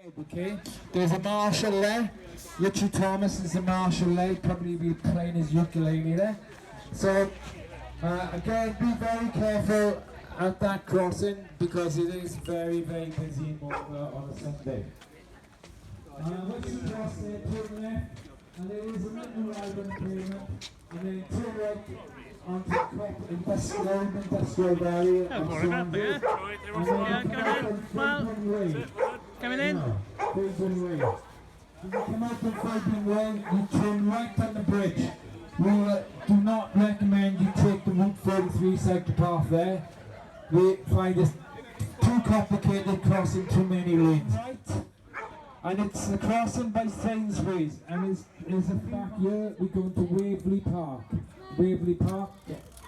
Okay, there's a marshal there. Richard Thomas is a marshal there. He'll probably be playing his ukulele there. So, again, be very careful at that crossing because it is very, very busy in Moldova on a Sunday. Once you cross there, turn left, and there is a little ride on the pavement, and then turn right onto the Cop industrial area. Coming in. Fabian Way. When you come out from Fabian Way, you turn right on the bridge. We do not recommend you take the Route 33 sector path there. We find it too complicated, crossing too many lanes. Right. And it's the crossing by Sainsbury's, and is a fact here we go to Waverley Park. Waverley Park.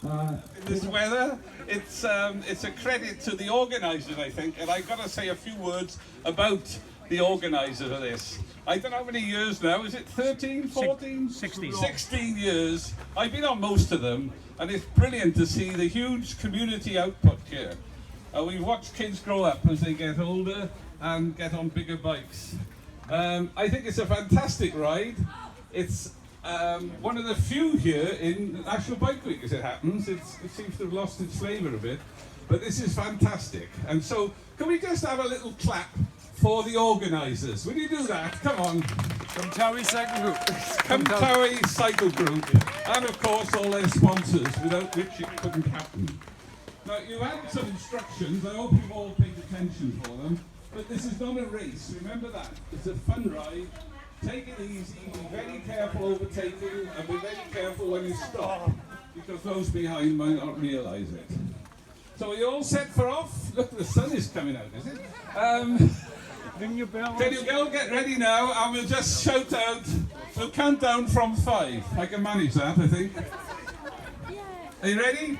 In this weather, it's a credit to the organisers, I think, and I've got to say a few words about the organisers of this. I don't know how many years now, is it 13, 14? 16. 16 years. I've been on most of them, and it's brilliant to see the huge community output here. We've watched kids grow up as they get older and get on bigger bikes. I think it's a fantastic ride. It's one of the few here in National Bike Week, as it happens. It seems to have lost its flavour a bit, but this is fantastic. And so, can we just have a little clap for the organisers? Will you do that? Come on. Cumtowie Cycle Group. Cumtowie Cycle Group, and of course all their sponsors, without which it couldn't happen. Now, you had some instructions. I hope you've all paid attention for them. But this is not a race. Remember that. It's a fun ride. Take it easy, be very careful overtaking, and be very careful when you stop, because those behind might not realise it. So are you all set for off? Look, the sun is coming out, is it? Ring your bell. Can you go get ready now, and we'll just shout out, we'll count down from 5. I can manage that, I think. Are you ready?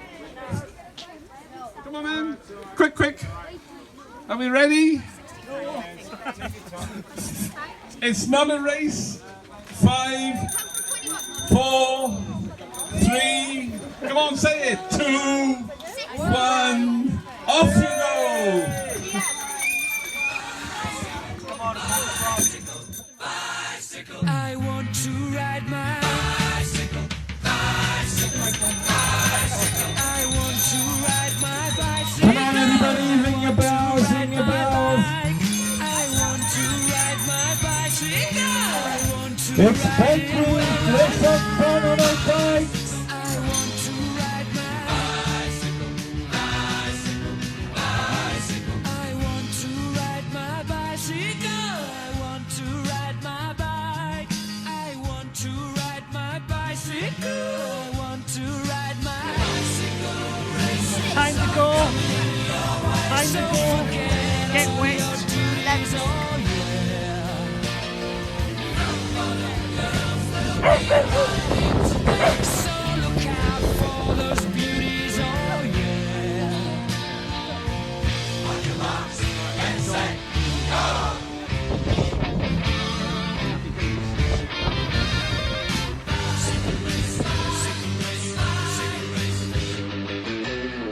Come on, man. Quick, quick. Are we ready? It's not a race. 5, 4, 3, come on, say it. 2, 1, off you go. I want to ride my bicycle, bicycle, bicycle. I want to ride my bicycle. Come on, everybody, ring your bells, ring your bells. It's Bike Week, let's have fun on our bikes! I want to ride my bicycle, bicycle, bicycle. I want to ride my bicycle. I want to ride my bike. I want to ride my bicycle. I want to ride my bicycle. Time to go. Time to go. Get wet. Let's go. So look out for those beauties, oh yeah. On your marks and set, go!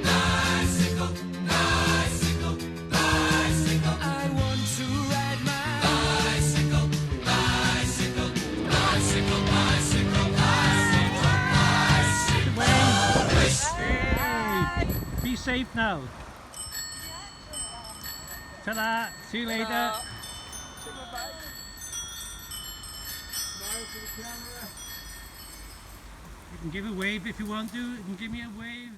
Bicycle, bicycle, bicycle. I want to ride my bicycle, bicycle, bicycle, bicycle, bicycle. Be safe now. Ta-da. See you later. You can give a wave if you want to. You can give me a wave.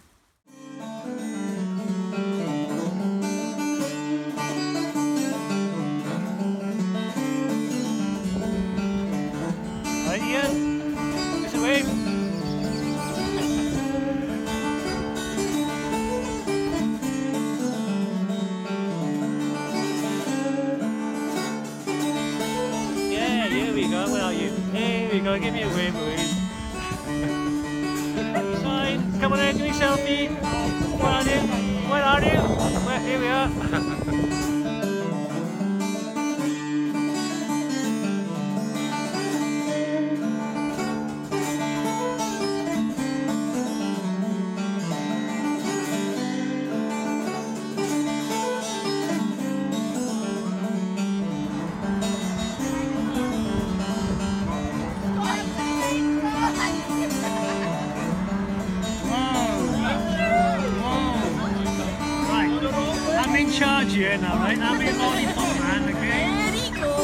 Right, Ian. Just a wave. Yeah, here we go. Where are you? Here we go. Give me a wave, please. Fine. Come on in, give me a selfie. Where are you? Where are you? Well, here we are. here now, right? That'll be a lollipop man, okay? There he goes.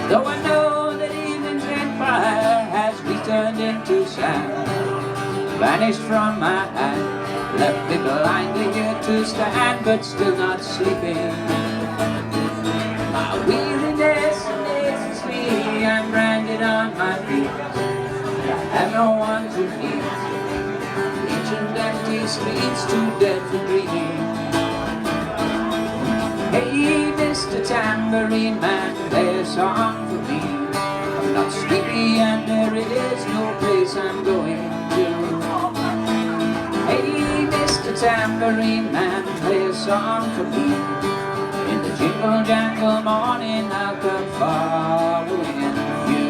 Though I know that evening's red fire has returned into sand, vanished from my hand, left me blindly here to stand, but still not sleeping. My weariness amazes me, I'm branded on my feet, I have no one to meet, ancient empty streets too dead for dreaming. Hey, Mr. Tambourine Man, play a song for me. I'm not sleepy and there is no place I'm going to. Hey, Mr. Tambourine Man, play a song for me. In the jingle jangle morning I'll come following you.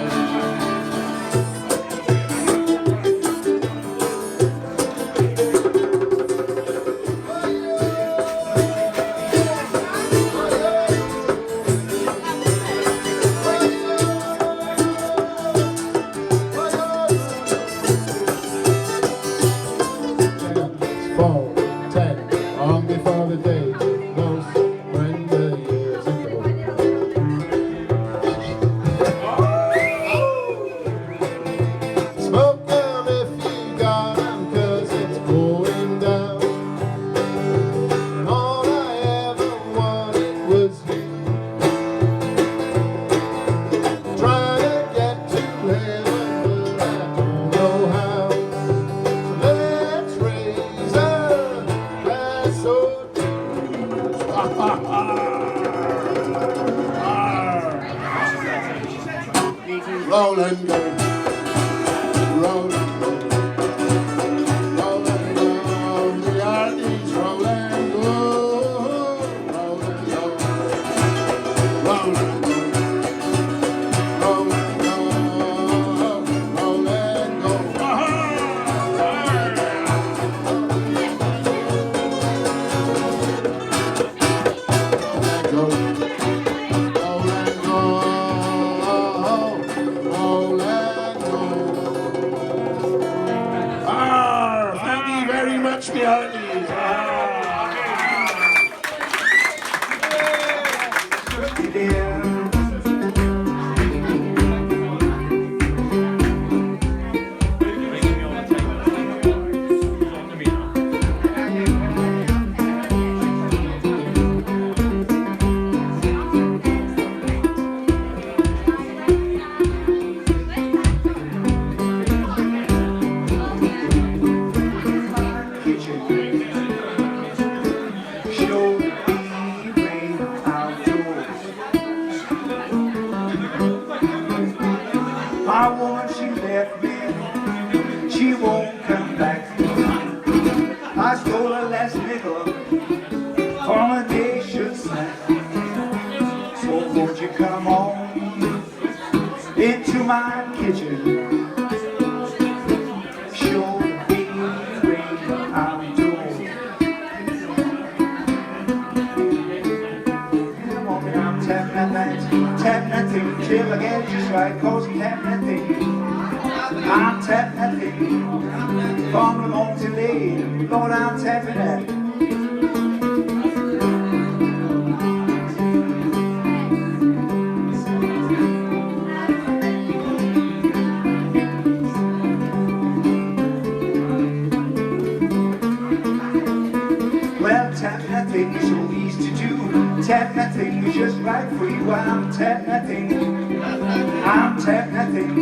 Roll and go, roll and go, roll and go, the Arties roll and go, roll and go, roll and go, roll and go, roll and go. Thank you very much, the Arties. My woman, she left me, she won't come back. I stole her last nickel from a nation snack. So won't you come on into my kitchen? Show me where I'm doing. Come on, I'm tapping that thing till I get it just right, 'cause I'm tapping that thing. I'm tapping that thing from the morning till late. Lord, I'm tapping that. Well, tapping that thing is so easy to do. Tapping that thing is just right for you. I'm tapping that thing. I'm tapping that thing.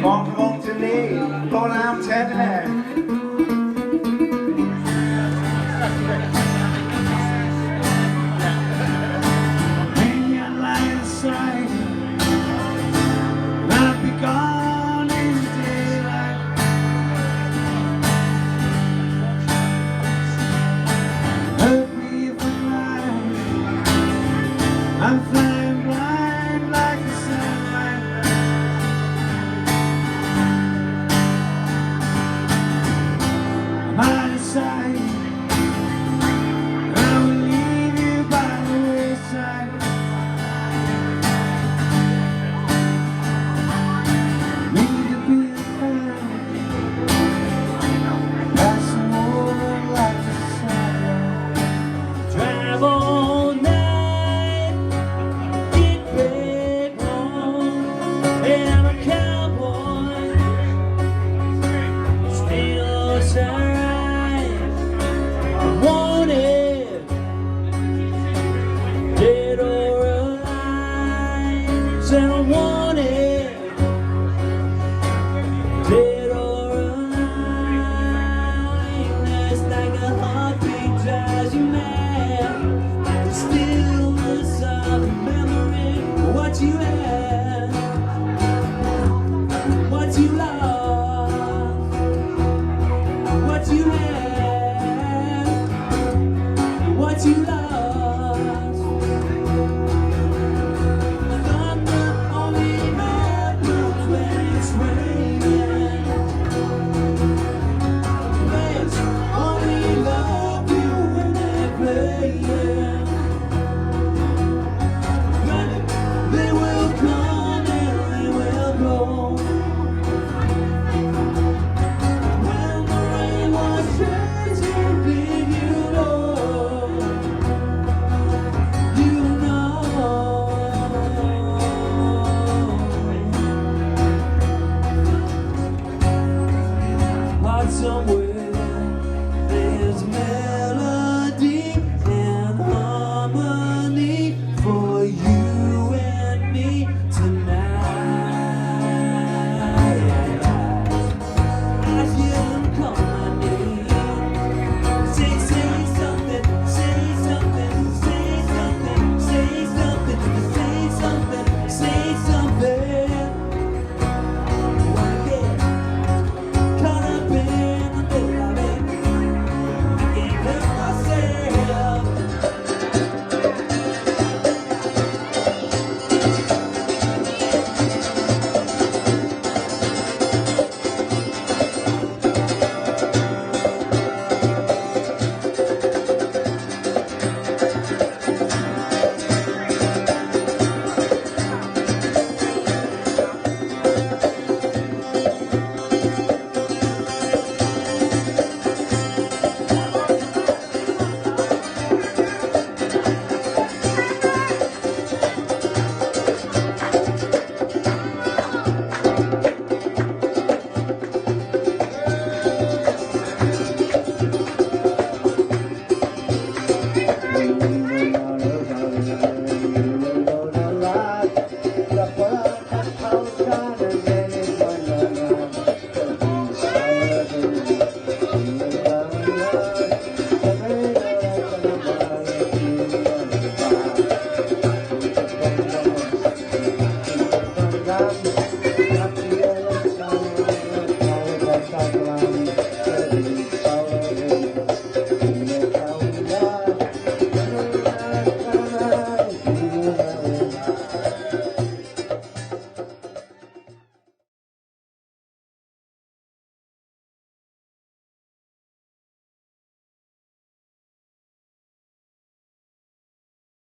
From the morning till late. Lord, I'm tapping that. When you lie inside, I'll be gone in the daylight. Hurt me if I cry, I'm flying. said I wanted